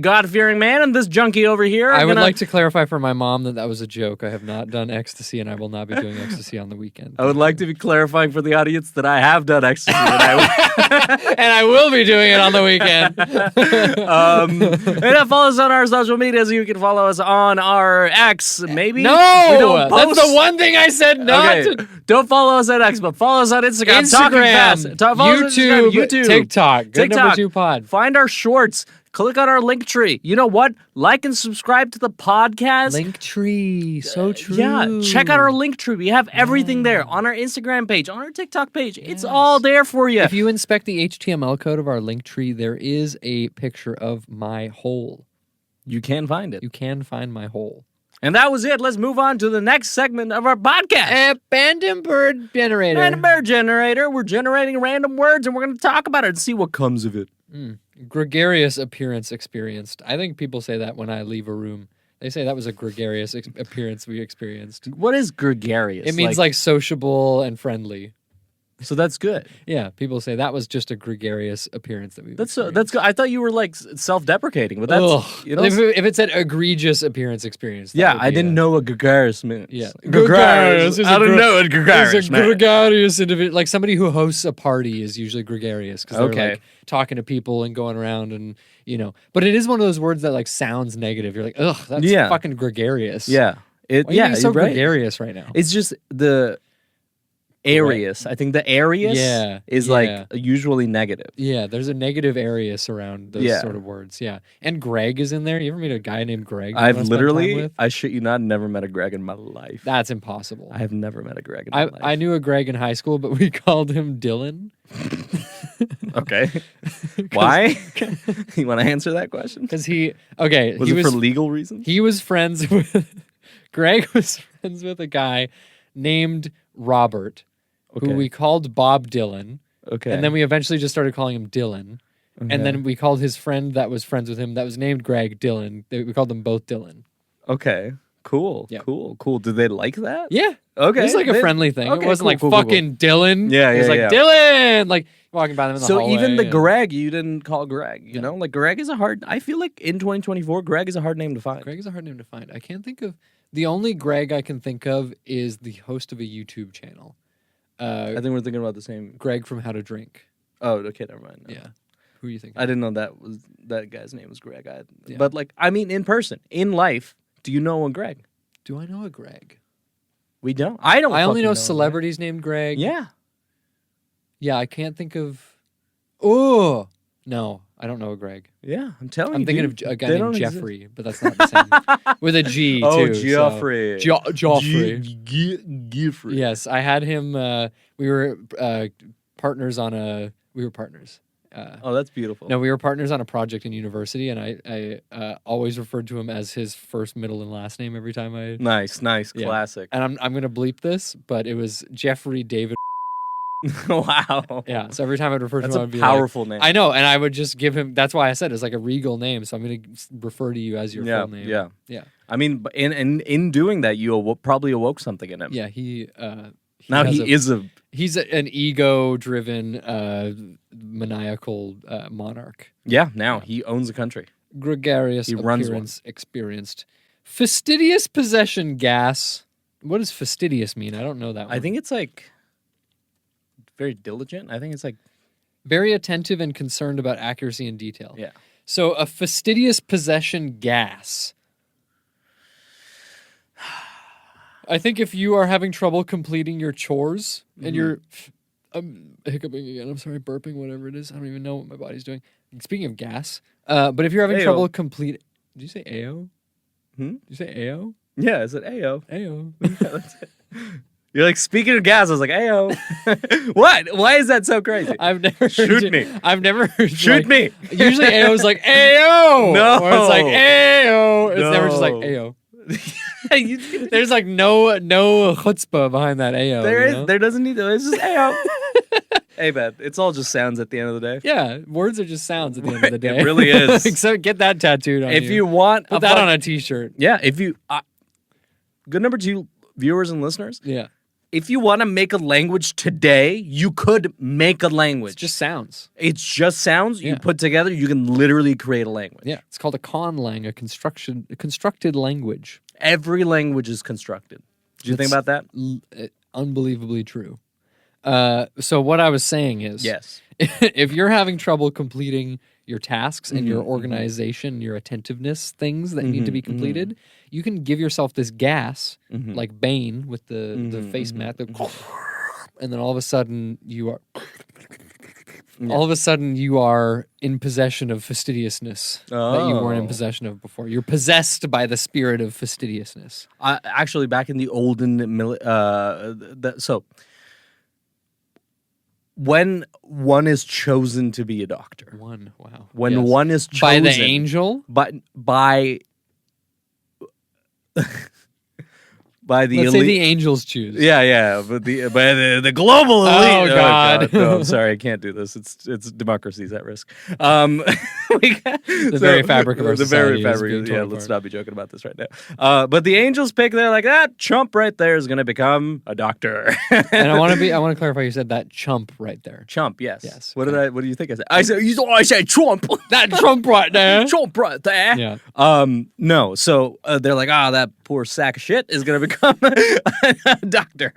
God-fearing man and this junkie over here. I I'm would gonna- like to clarify for my mom that was a joke. I have not done ecstasy, and I will not be doing ecstasy on the weekend. I would like to be clarifying for the audience that I have done ecstasy. and And I will be doing it on the weekend. and follow us on our social medias. You can follow us on our X, maybe. We No, don't that's post- the one thing I said not Okay, to. don't follow us at X, but follow us on Instagram. Talking fast. Instagram, Follow us on Instagram, YouTube, TikTok. Good number TikTok. 2 pod. Find our shorts. Click on our link tree. You know what? Like and subscribe to the podcast. Linktree, so true. Yeah, check out our link tree. We have everything there on our Instagram page, on our TikTok page. It's all there for you. If you inspect the HTML code of our Linktree, there is a picture of my hole. You can find it. You can find my hole. And that was it. Let's move on to the next segment of our podcast. Abandoned bird generator. Random bird generator. We're generating random words, and we're going to talk about it and see what comes of it. Gregarious appearance experienced. I think people say that when I leave a room. They say that was a gregarious appearance we experienced. What is gregarious? It means like sociable and friendly. so that's good. Yeah, people say that was just a gregarious appearance that we. That's good. I thought you were like self-deprecating, but that's you know. if it said egregious appearance experience. that Yeah, would I be didn't a- know what gregarious meant. Yeah, Gregarious. is I a didn't gre- know what gregarious It's a meant. gregarious individual. Like somebody who hosts a party is usually gregarious because they're Okay. like talking to people and going around and But it is one of those words that like sounds negative. You're like, ugh, that's Yeah. fucking gregarious. Yeah. Why are you being so you're right. gregarious right now? It's just Arius. I think the Arius Yeah, is yeah. like usually negative. Yeah, there's a negative Arius around those Yeah. sort of words. Yeah, and Greg is in there. You ever meet a guy named Greg? you I've wanna spend time literally, with? I shit you not, never met a Greg in my life. That's impossible. I have never met a Greg in my life. I knew a Greg in high school, but we called him Dylan. Okay. Why? You want to answer that question? Because he Was he it was for legal reasons? he was friends with Greg was friends with a guy named Robert, Okay. who we called Bob Dylan, Okay. and then we eventually just started calling him Dylan. Okay. And then we called his friend that was friends with him that was named Greg Dylan. We called them both Dylan. Okay. Cool. Yeah. Cool. Did they like that? Yeah. Okay. It was like a They- friendly thing. okay, It wasn't cool, like cool, cool, fucking Dylan. Yeah, It was yeah, like yeah. Dylan. Like walking by them in the So hallway. even the and- Greg, you didn't call Greg. You Yeah. know, like Greg is a hard. I feel like in 2024, Greg is a hard name to find. Greg is a hard name to find. I can't think of the only Greg I can think of is the host of a YouTube channel. I think we're thinking about the same. Greg from How to Drink. Oh, okay, never mind. No. Yeah. Who are you thinking? I didn't know that guy's name was Greg. Yeah. But like, I mean, in person, in life, do you know a Greg? Do I know a Greg? We don't. I don't. I only fucking know a celebrities named Greg. Greg. Yeah. Yeah, I can't think of. Oh no, I don't know a Greg. Yeah. I'm telling you. I'm thinking dude, of a guy they named don't exist. Jeffrey, but that's not the same. With a G too. Oh, so- Geoffrey. Joffrey. Geoffrey. Yes, I had him. We were partners on a. We were partners. Oh, that's beautiful. No, we were partners on a project in university, and I always referred to him as his first, middle, and last name every time I. Nice, Yeah. classic. And I'm gonna bleep this, but it was Jeffrey David. Wow. Yeah, so every time I'd refer to That's him, a I'd be like, powerful name. I know, and I would just give him. That's why I said it's like a regal name, so I'm gonna refer to you as your yeah, full name. yeah, Yeah. I mean, in doing that, you probably awoke something in him. Yeah, he Now has he's an ego-driven, maniacal monarch. Yeah. Now he owns a country. Gregarious He runs appearance experienced. Fastidious possession gas. What does fastidious mean? I don't know that one. I think it's like very diligent. I think it's like Very attentive and concerned about accuracy and detail. yeah. So a fastidious possession gas. I think if you are having trouble completing your chores and you're I'm hiccuping again. I'm sorry, burping, whatever it is. I don't even know what my body's doing. Speaking of gas, but if you're having Ayo. trouble complete, did you say AO? Hmm? Did you say AO? Yeah, I said Ayo. AO. Yeah, that's it. You're like speaking of gas. I was like Ayo. What? Why is that so crazy? I've never Shoot heard you- me. I've never heard Shoot like, me. Usually AO is like AO. No. Or it's like AO. It's never just like No. AO. There's like no chutzpah behind that AO. There you is. know? There doesn't need to. It's just Ayo. Hey, man. It's all just sounds at the end of the day. Yeah, words are just sounds at the end of the day. It really is. So get that tattooed on If you. you want Put that on a t-shirt. yeah. If you good number 2 viewers and listeners. Yeah. If you want to make a language today, you could make a language. It's just sounds. It's just sounds you Yeah. put together. You can literally create a language. Yeah. It's called a conlang, a constructed language. Every language is constructed. Did you think about that? Unbelievably true. So what I was saying is, Yes. if you're having trouble completing your tasks and your Mhm, organization, your attentiveness things that need to be Mhm, completed, you can give yourself this gas, Mhm. like Bane with the face mat, and then all of a sudden you are. All of a sudden, you are in possession of fastidiousness that you weren't in Oh. possession of before. You're possessed by the spirit of fastidiousness. Actually, back in the olden, so when one is chosen to be a doctor, One, wow. when Yes. one is chosen by the angel, but by the let's say elite. the angels choose. Yeah, but the global elite. Oh, God. No, I'm sorry, I can't do this. It's democracy's at risk. The very fabric of our the very society is fabric. being torn Yeah, let's apart. not be joking about this right now. But the angels pick. They're like, chump right there is going to become a doctor. And I want to clarify. You said that chump right there. Chump, yes. Yes, What do you think I said? I said Trump. That chump right there. Trump right there. Yeah. No. So they're like, that poor sack of shit is going to become a doctor.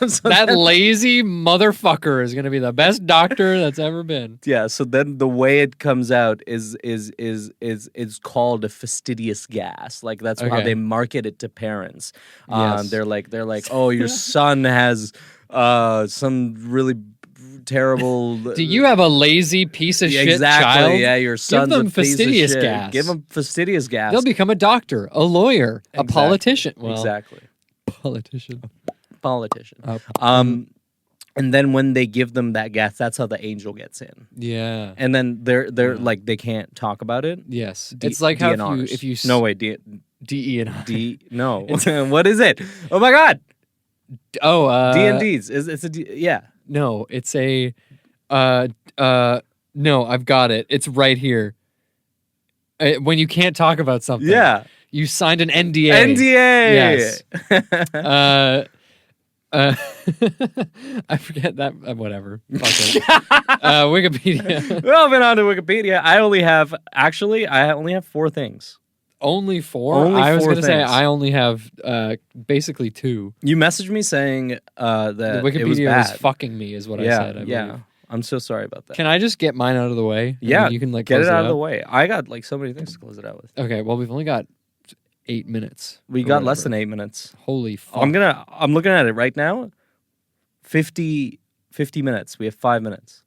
So That then- lazy motherfucker is going to be the best doctor that's ever been. yeah. So then the way it comes out is called a fastidious gas. Like that's how Okay. they market it to parents. Yes. They're like, oh, your son has some really terrible. Do you have a lazy piece of Yeah, shit exactly? child? Yeah, your son's them a piece of fastidious shit. gas. Give him fastidious gas. They'll become a doctor, a lawyer, a Exactly. politician. Well, Exactly. politician. Politician. And then when they give them that gas, that's how the angel gets in. Yeah. And then they're like they can't talk about it. Yes. It's like how DNRs. if you no way D no what is it? Oh my god, D&Ds is it's a D, yeah. No, it's a no, I've got it. It's right here. When you can't talk about something. Yeah. You signed an NDA. NDA. Yes. I forget that. Whatever. Fuck it. Wikipedia. Well, been on to Wikipedia. I only have 4 things. Only 4? Only I was 4 going to say things. I only have basically 2. You messaged me saying The that Wikipedia it was bad. fucking me, is what I yeah, said. I yeah. believe. I'm so sorry about that. Can I just get mine out of the way? And Yeah, then you can like get close it out of the way. I got like so many things to close it out with. Okay, well we've only got 8 minutes. We or got less whatever. than 8 minutes. Holy fuck! I'm looking at it right now. 50 minutes. We have 5 minutes.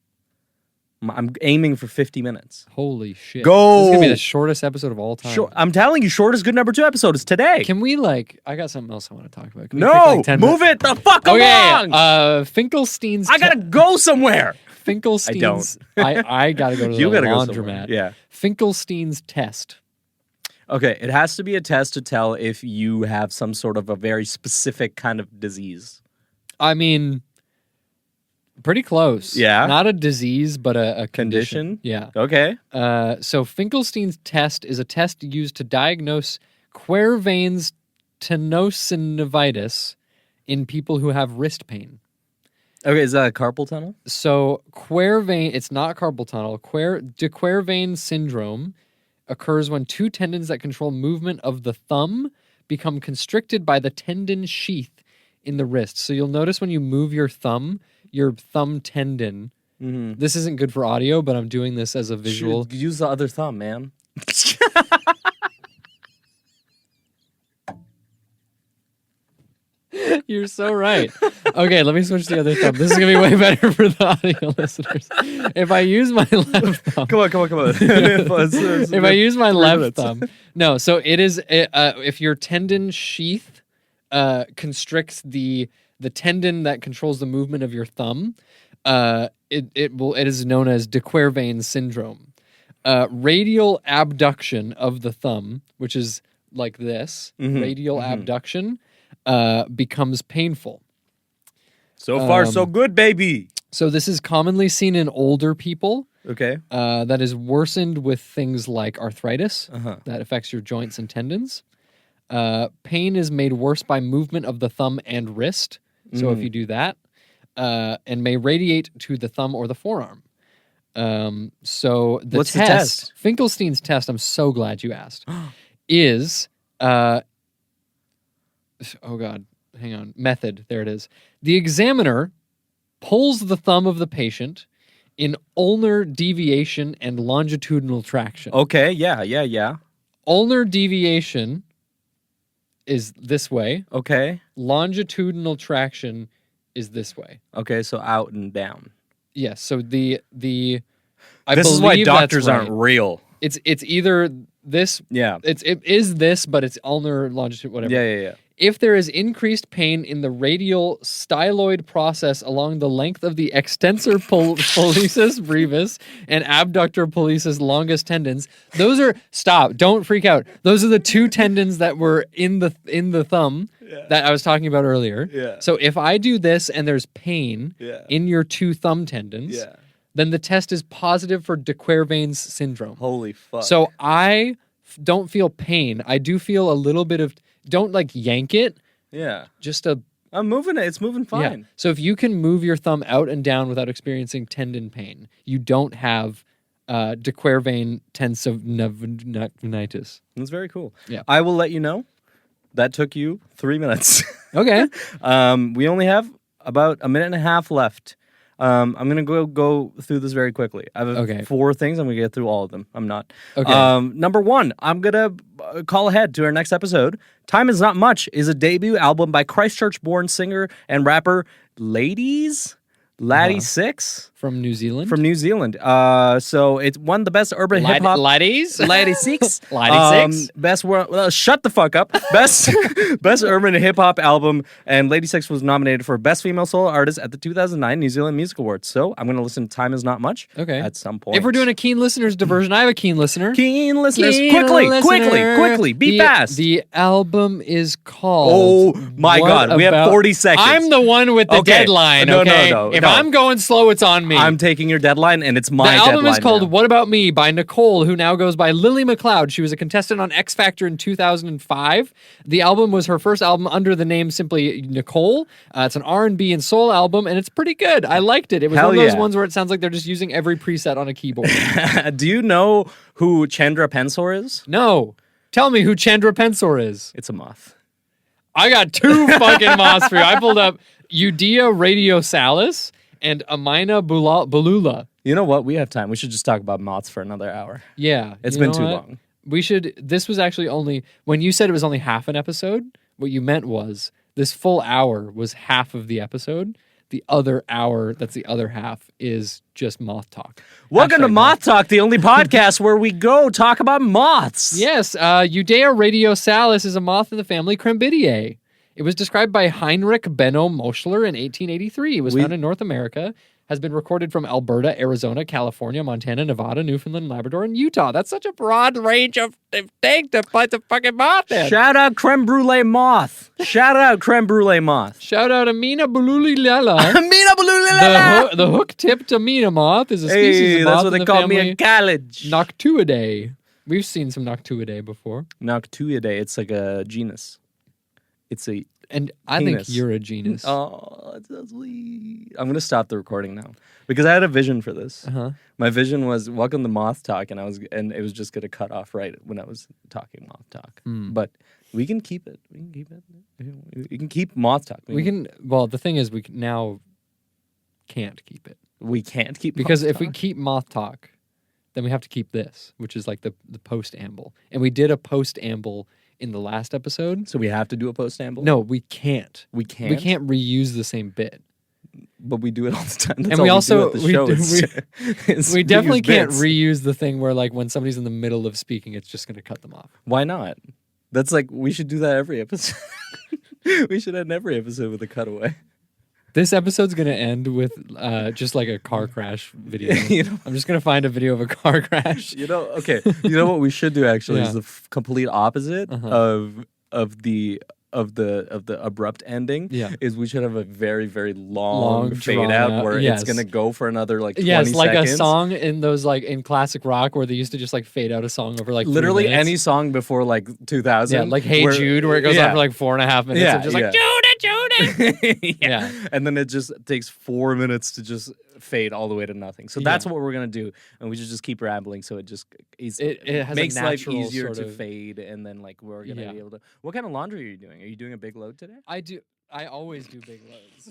I'm aiming for 50 minutes. Holy shit! Go! This is gonna be the shortest eepisode of all time. Sure, I'm telling you, shortest good number 2 episode is today. Can we like? I got something else I want to talk about. Can we No, take, like, 10 move minutes? it the fuck Okay, along. Finkelstein's. I gotta go somewhere. Finkelstein's. I gotta go to You the gotta go somewhere. laundromat. Yeah. Finkelstein's test. Okay, it has to be a test to tell if you have some sort of a very specific kind of disease. I mean, pretty close. Yeah? Not a disease, but a Condition? Yeah. Okay. So Finkelstein's test is a test used to diagnose Quervain's tenosynovitis in people who have wrist pain. Okay, is that a carpal tunnel? So Quervain, it's not carpal tunnel. De Quervain syndrome occurs when 2 tendons that control movement of the thumb become constricted by the tendon sheath in the wrist. So you'll notice when you move your thumb tendon. Mm-hmm. This isn't good for audio, but I'm doing this as a visual. Use the other thumb, man. You're so right. Okay, let me switch the other thumb. This is gonna be way better for the audio listeners. If I use my left thumb, Come on. if I use my left thumb, no. So it is if your tendon sheath constricts the tendon that controls the movement of your thumb, it is known as de Quervain syndrome. Radial abduction of the thumb, which is like this, radial abduction, becomes painful. So far, so good, baby. So this is commonly seen in older people. Okay. That is worsened with things like arthritis Uh-huh. that affects your joints and tendons. Pain is made worse by movement of the thumb and wrist. So if you do that, and may radiate to the thumb or the forearm. So the What's test, the test? Finkelstein's test, I'm so glad you asked, is, oh God, hang on, method, there it is. The examiner pulls the thumb of the patient in ulnar deviation and longitudinal traction. Okay. Yeah. Ulnar deviation is this way. Okay. Longitudinal traction is this way. Okay. So out and down. Yes. So the This believe is why that's doctors right. aren't real. It's either this. Yeah. It is this, but it's ulnar longitude, whatever. Yeah. If there is increased pain in the radial styloid process along the length of the extensor pollicis brevis and abductor pollicis longus tendons, those are don't freak out. Those are the 2 tendons that were in the thumb that I was talking about earlier. Yeah. So if I do this and there's pain Yeah. in your 2 thumb tendons, Yeah. then the test is positive for de Quervain's syndrome. Holy fuck. So I don't feel pain. I do feel a little bit of. Don't like yank it. yeah. Just a I'm moving it. It's moving fine. yeah. So if you can move your thumb out and down without experiencing tendon pain, you don't have de Quervain tenosynovitis. That's very cool. Yeah. I will let you know That took you 3 minutes. Okay. We only have about a minute and a half left. I'm gonna go through this very quickly. I have 4 things. I'm gonna get through all of them. I'm not. Okay. Number 1, I'm gonna call ahead to our next episode. Time Is Not Much is a debut album by Christchurch-born singer and rapper Laddie Six From New Zealand. So it won the best urban hip hop. Ladies. Laddie Six. Laddie Six. Best world. Shut the fuck up. Best urban hip hop album, and Lady Six was nominated for best female solo artist at the 2009 New Zealand Music Awards. So I'm gonna listen to Time Is Not Much. Okay. At some point. If we're doing a keen listeners diversion, I have a keen listener. Keen listeners, Keen quickly, listener. be fast. The album is called. Oh my What God, we have About- 40 seconds. I'm the one with the Okay. deadline. No, okay? no. If I'm going slow, it's on me. I'm taking your deadline, and it's my The album deadline is called now. What About Me by Nicole, who now goes by Lily McLeod. She was a contestant on X Factor in 2005. The album was her first album under the name simply Nicole. It's an R&B and soul album, and it's pretty good. I liked it. It was Hell one of those yeah. ones where it sounds like they're just using every preset on a keyboard. Do you know who Chandra Pensor is? No. Tell me who Chandra Pensor is. It's a moth. I got 2 fucking moths for you. I pulled up Udea radiosalis and Amina bulula. You know what? We have time. We should just talk about moths for another hour. Yeah. It's you been know too what? long. We should. This was actually only when you said it was only half an episode. What you meant was this full hour was half of the episode. The other hour, that's the other half, is just moth talk. Welcome to Hashtag Moth Talk, the only podcast where we go talk about moths. Yes, Udea radiosalis is a moth in the family Crambidae. It was described by Heinrich Benno Moschler in 1883. It was found in North America. Has been recorded from Alberta, Arizona, California, Montana, Nevada, Newfoundland, Labrador, and Utah. That's such a broad range of things to put the fucking moth in. Shout out creme brulee moth. Shout out creme brulee moth. Shout out Amina bululilala. Mina balulala. The hook-tipped Amina moth is a species Hey, of that's moth what in they the called me family in college. Noctuidae. We've seen some Noctuidae before. Noctuidae. It's like a genus. It's a And I Penis. think you're a genus. Oh, it's so sweet. I'm gonna stop the recording now because I had a vision for this. Uh-huh. My vision was welcome to Moth Talk, and it was just gonna cut off right when I was talking Moth Talk. But we can keep it. We can keep it. We can keep Moth Talk. Well, the thing is, we now can't keep it. We can't keep Because Moth if we Talk. keep Moth Talk, then we have to keep this, which is like the post-amble. And we did a post-amble in the last episode. So we have to do a post amble. No, we can't. we can't. We can't reuse the same bit. But we do it all the time. That's And all we do also- at the we show do- is We definitely reuse can't bits. reuse the thing where, like, when somebody's in the middle of speaking, it's just going to cut them off. Why not? That's like we should do that every episode. We should end every episode with a cutaway. This episode's going to end with just like a car crash video. You know- I'm just going to find a video of a car crash. You know, okay. You know what we should do actually Yeah. is the complete opposite of the abrupt ending. Yeah. Is we should have a very very long, Long, fade drawn out out, where yes. it's gonna go for another like 20 Yes, like seconds. a song in those like in classic rock where they used to just like fade out a song over like 3 Literally minutes. any song before like 2000. Yeah, like Hey Jude, where it goes on for like 4.5 minutes Yeah, of just yeah. like Judah. yeah. Yeah. And then it just takes 4 minutes to just fade all the way to nothing. So that's Yeah. what we're gonna do, and we should just keep rambling. So it just It has a makes life natural easier sort to of- fade, and then like we're gonna Yeah. be able to. What kind of laundry are you doing? Are you doing a big load today? I always do big loads.